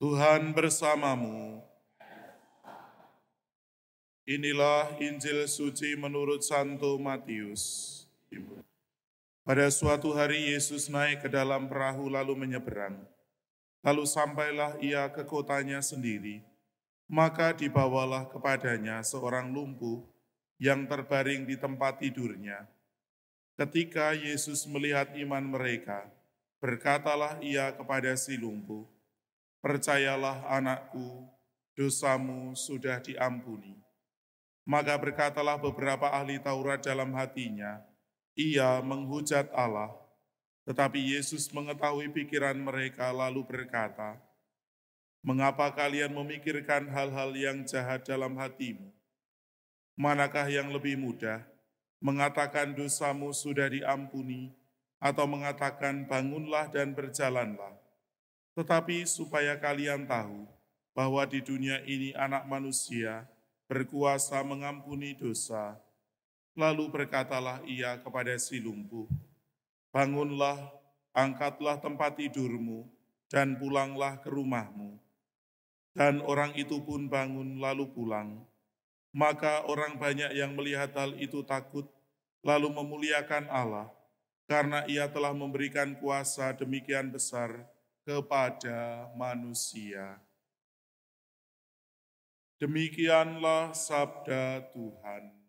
Tuhan bersamamu. Inilah Injil suci menurut Santo Matius. Pada suatu hari Yesus naik ke dalam perahu lalu menyeberang. Lalu sampailah ia ke kotanya sendiri. Maka dibawalah kepadanya seorang lumpuh yang terbaring di tempat tidurnya. Ketika Yesus melihat iman mereka, berkatalah ia kepada si lumpuh, "Percayalah anakku, dosamu sudah diampuni." Maka berkatalah beberapa ahli Taurat dalam hatinya, "Ia menghujat Allah." Tetapi Yesus mengetahui pikiran mereka lalu berkata, "Mengapa kalian memikirkan hal-hal yang jahat dalam hatimu? Manakah yang lebih mudah, mengatakan dosamu sudah diampuni, atau mengatakan bangunlah dan berjalanlah? Tetapi supaya kalian tahu bahwa di dunia ini Anak Manusia berkuasa mengampuni dosa." Lalu berkatalah ia kepada si lumpuh, "Bangunlah, angkatlah tempat tidurmu, dan pulanglah ke rumahmu." Dan orang itu pun bangun lalu pulang. Maka orang banyak yang melihat hal itu takut, lalu memuliakan Allah, karena ia telah memberikan kuasa demikian besar kepada manusia. Demikianlah sabda Tuhan.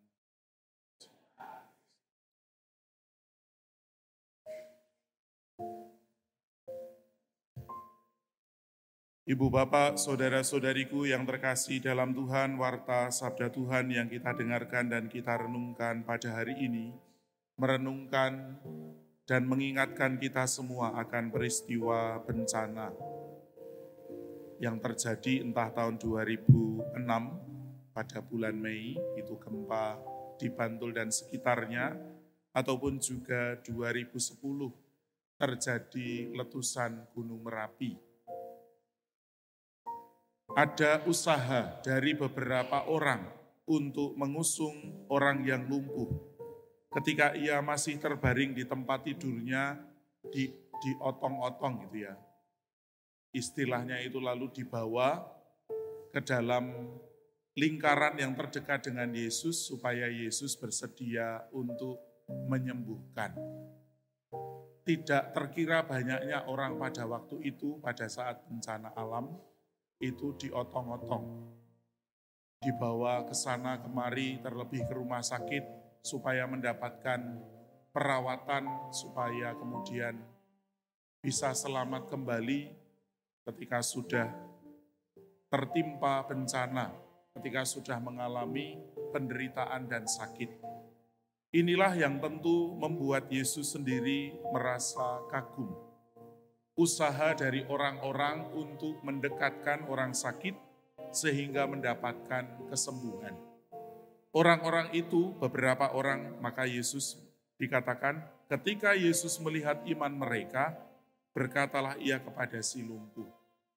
Ibu bapak, saudara-saudariku yang terkasih dalam Tuhan, warta sabda Tuhan yang kita dengarkan dan kita renungkan pada hari ini, merenungkan dan mengingatkan kita semua akan peristiwa bencana yang terjadi entah tahun 2006 pada bulan Mei, itu gempa di Bantul dan sekitarnya, ataupun juga 2010 terjadi letusan Gunung Merapi. Ada usaha dari beberapa orang untuk mengusung orang yang lumpuh. Ketika ia masih terbaring di tempat tidurnya, diotong-otong gitu ya. Istilahnya itu lalu dibawa ke dalam lingkaran yang terdekat dengan Yesus supaya Yesus bersedia untuk menyembuhkan. Tidak terkira banyaknya orang pada waktu itu, pada saat bencana alam, itu diotong-otong, dibawa ke sana kemari, terlebih ke rumah sakit, supaya mendapatkan perawatan, supaya kemudian bisa selamat kembali ketika sudah tertimpa bencana, ketika sudah mengalami penderitaan dan sakit. Inilah yang tentu membuat Yesus sendiri merasa kagum. Usaha dari orang-orang untuk mendekatkan orang sakit sehingga mendapatkan kesembuhan. Orang-orang itu, beberapa orang, maka Yesus dikatakan, ketika Yesus melihat iman mereka, berkatalah ia kepada si lumpuh.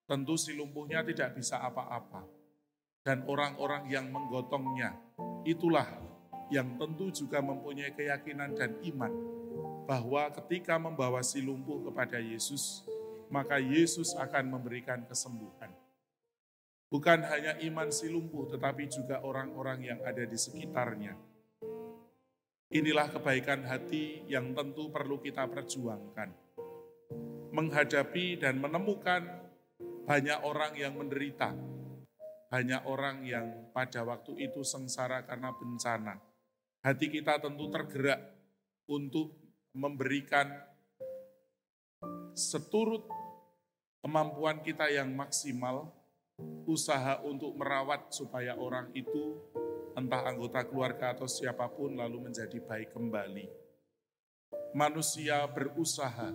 Tentu si lumpuhnya tidak bisa apa-apa. Dan orang-orang yang menggotongnya, itulah yang tentu juga mempunyai keyakinan dan iman bahwa ketika membawa si lumpuh kepada Yesus, maka Yesus akan memberikan kesembuhan. Bukan hanya iman si lumpuh, tetapi juga orang-orang yang ada di sekitarnya. Inilah kebaikan hati yang tentu perlu kita perjuangkan. Menghadapi dan menemukan banyak orang yang menderita, banyak orang yang pada waktu itu sengsara karena bencana. Hati kita tentu tergerak untuk memberikan seturut kemampuan kita yang maksimal, usaha untuk merawat supaya orang itu, entah anggota keluarga atau siapapun, lalu menjadi baik kembali. Manusia berusaha,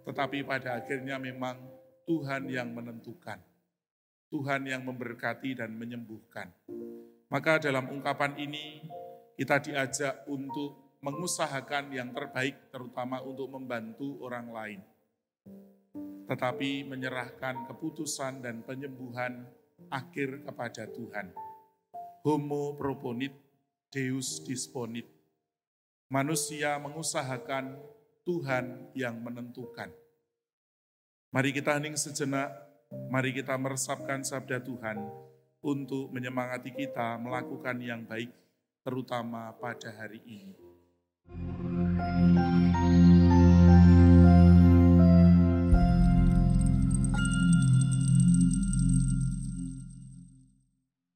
tetapi pada akhirnya memang Tuhan yang menentukan. Tuhan yang memberkati dan menyembuhkan. Maka dalam ungkapan ini, kita diajak untuk mengusahakan yang terbaik, terutama untuk membantu orang lain. Tetapi menyerahkan keputusan dan penyembuhan akhir kepada Tuhan. Homo proponit, Deus disponit. Manusia mengusahakan, Tuhan yang menentukan. Mari kita hening sejenak, Mari kita meresapkan sabda Tuhan untuk menyemangati kita melakukan yang baik, terutama pada hari ini.